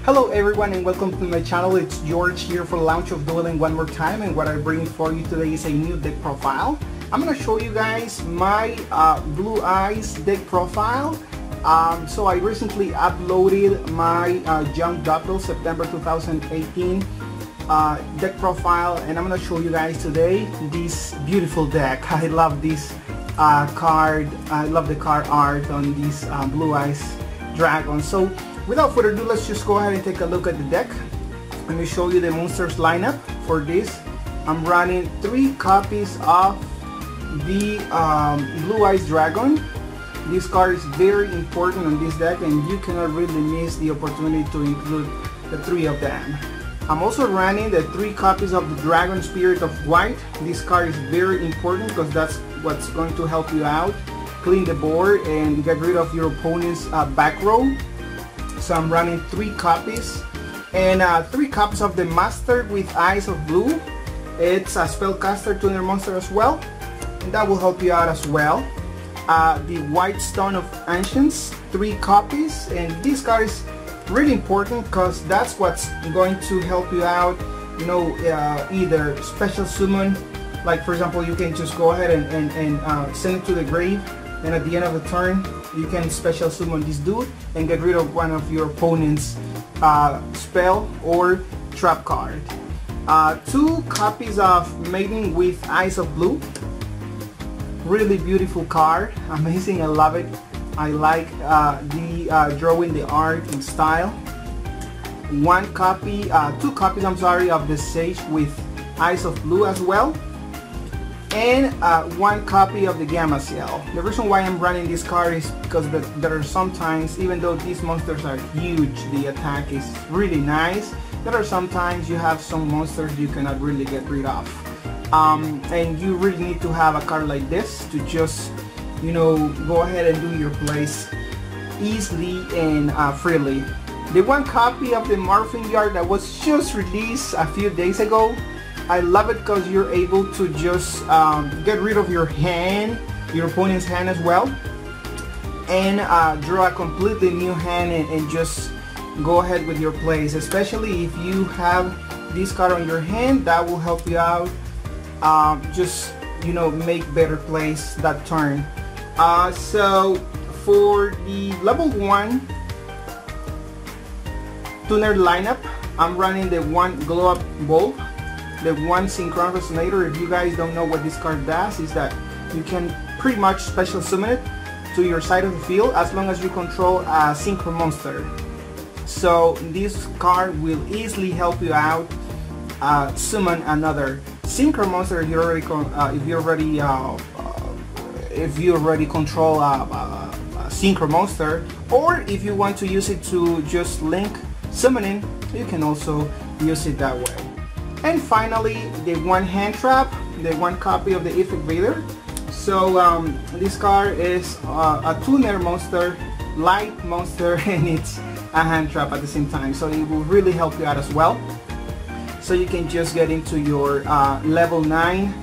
Hello everyone and welcome to my channel. It's George here for the launch of Dueling one more time, and what I bring for you today is a new deck profile. I'm going to show you guys my Blue Eyes deck profile. So I recently uploaded my Young Doppel September 2018 deck profile, and I'm going to show you guys today this beautiful deck. I love this card. I love the card art on this Blue Eyes dragon. So without further ado, let's just go ahead and take a look at the deck. Let me show you the monsters lineup for this. I'm running 3 copies of the Blue Eyes Dragon. This card is very important on this deck, and you cannot really miss the opportunity to include the 3 of them. I'm also running the 3 copies of the Dragon Spirit of White. This card is very important because that's what's going to help you out, clean the board and get rid of your opponent's back row. So I'm running 3 copies, and 3 copies of the Master with Eyes of Blue. It's a spellcaster tuner monster as well, and that will help you out as well. The White Stone of Ancients, 3 copies, and this card is really important because that's what's going to help you out. You know, either special summon, like for example, you can just go ahead and send it to the grave, and at the end of the turn you can special summon this dude and get rid of one of your opponent's spell or trap card. 2 copies of Maiden with Eyes of Blue. Really beautiful card, amazing, I love it. I like the drawing, the art and style. 2 copies I'm sorry, of the Sage with Eyes of Blue as well, and 1 copy of the Gamma Ciel. The reason why I'm running this card is because there are sometimes, even though these monsters are huge, the attack is really nice, there are sometimes you have some monsters you cannot really get rid of. And you really need to have a card like this to just, you know, go ahead and do your plays easily and freely. The 1 copy of the Morphing Yard that was just released a few days ago, I love it because you're able to just get rid of your hand, your opponent's hand as well, and draw a completely new hand and just go ahead with your plays. Especially if you have this card on your hand, that will help you out. Just, you know, make better plays that turn. So for the level 1 tuner lineup, I'm running the 1 Glow Up Bulb, the 1 Synchro Resonator. If you guys don't know what this card does, is that you can pretty much special summon it to your side of the field as long as you control a Synchro monster. So this card will easily help you out summon another Synchro monster if you already control a Synchro monster, or if you want to use it to just link summoning, you can also use it that way. And finally, the 1 Hand Trap, the 1 copy of the Effect Vader. So this card is a tuner monster, light monster, and it's a hand trap at the same time, so it will really help you out as well. So you can just get into your level 9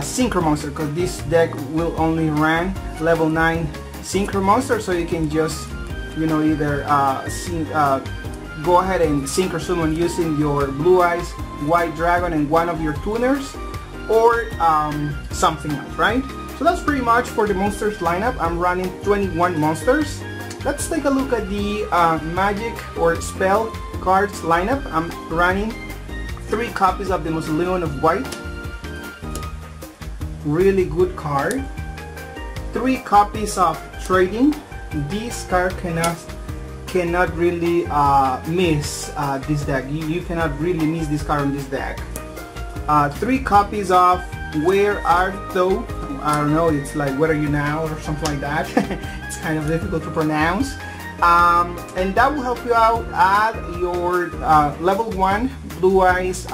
Synchro monster, because this deck will only run level 9 Synchro monster. So you can just, you know, either go ahead and Synchro summon using your Blue Eyes White Dragon and one of your tuners, or something else, right? So that's pretty much for the monsters lineup. I'm running 21 monsters. Let's take a look at the magic or spell cards lineup. I'm running 3 copies of the Mausoleum of White. Really good card. 3 copies of Trading. This card cannot really miss this deck. You cannot really miss this card on this deck. 3 copies of Where Art Thou? I don't know, it's like Where Are You Now or something like that. It's kind of difficult to pronounce. And that will help you out at your level 1 Blue Eyes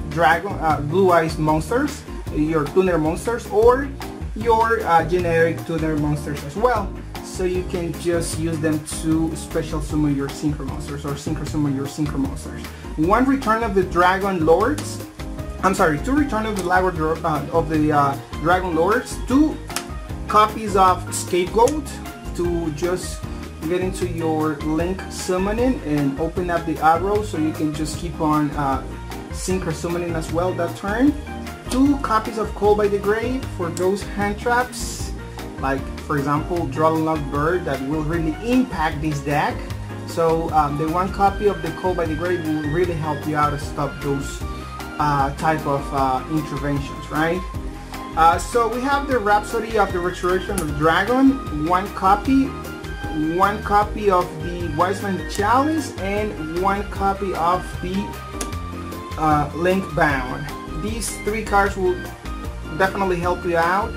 Dragon, Blue Eyes monsters, your tuner monsters, or your generic tuner monsters as well. So you can just use them to special summon your Synchro monsters, or Synchro summon your Synchro monsters. 1 Return of the Dragon Lords. I'm sorry, 2 Return of the Dragon Lords. 2 copies of Scapegoat to just, get into your link summoning and open up the arrow so you can just keep on synchro summoning as well that turn. 2 copies of Call by the Grave for those hand traps, like for example Draw Unlock Bird, that will really impact this deck. So the 1 copy of the Call by the Grave will really help you out to stop those type of interventions, right? So we have the Rhapsody of the Resurrection of the Dragon, 1 copy, 1 copy of the Wiseman Chalice, and 1 copy of the Link Bound. These 3 cards will definitely help you out.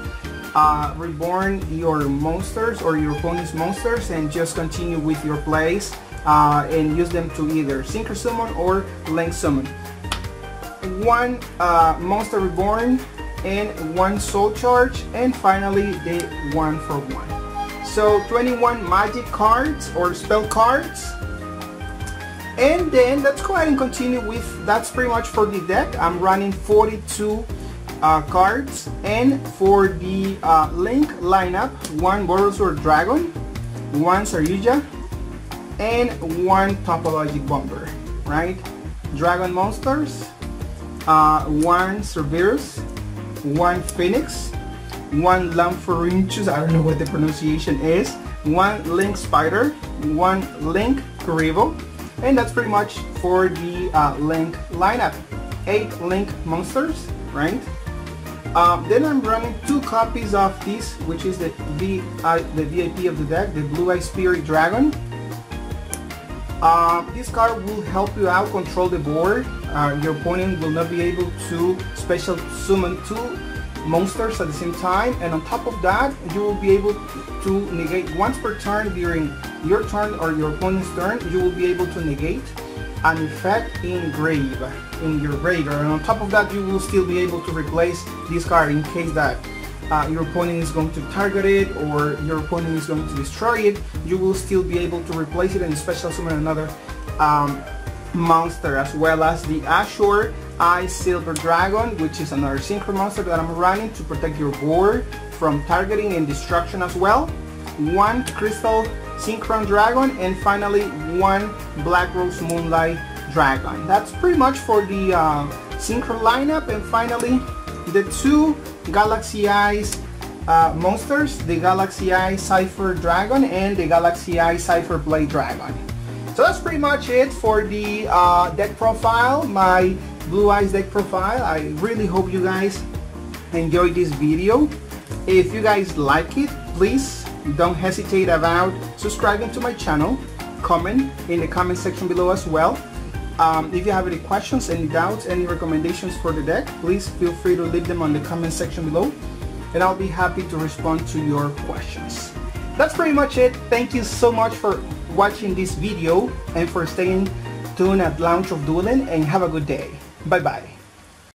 Reborn your monsters or your opponent's monsters and just continue with your plays and use them to either Synchro Summon or Link Summon. 1 Monster Reborn and 1 Soul Charge, and finally the 1 for 1. So 21 magic cards or spell cards. And then let's go ahead and continue with, that's pretty much for the deck. I'm running 42 cards, and for the Link lineup, 1 Borosword Dragon, 1 Saryuja, and 1 Topologic Bomber, right? Dragon monsters, 1 Cerberus, 1 Phoenix, 1 Lampharinchus, I don't know what the pronunciation is, 1 Link Spider, 1 Link Kuriboh, and that's pretty much for the Link lineup. 8 Link monsters, right? Then I'm running 2 copies of this, which is the VIP of the deck, the Blue Eye Spirit Dragon. This card will help you out control the board. Your opponent will not be able to special summon 2 monsters at the same time, and on top of that you will be able to negate once per turn during your turn or your opponent's turn. You will be able to negate an effect in your graveyard, and on top of that you will still be able to replace this card in case that your opponent is going to target it or your opponent is going to destroy it. You will still be able to replace it and special summon another monster, as well as the Azure Eye Silver Dragon, which is another synchro monster that I'm running to protect your board from targeting and destruction as well. 1 Crystal Synchron Dragon, and finally 1 Black Rose Moonlight Dragon. That's pretty much for the synchro lineup. And finally the 2 Galaxy Eyes monsters, the Galaxy Eye Cypher Dragon and the Galaxy Eye Cypher Blade Dragon. So that's pretty much it for the deck profile, my Blue Eyes deck profile. I really hope you guys enjoyed this video. If you guys like it, please don't hesitate about subscribing to my channel. Comment in the comment section below as well. If you have any questions, any doubts, any recommendations for the deck, please feel free to leave them on the comment section below, and I'll be happy to respond to your questions. That's pretty much it. Thank you so much for watching this video and for staying tuned at Launch of Dueling, and have a good day. Bye bye.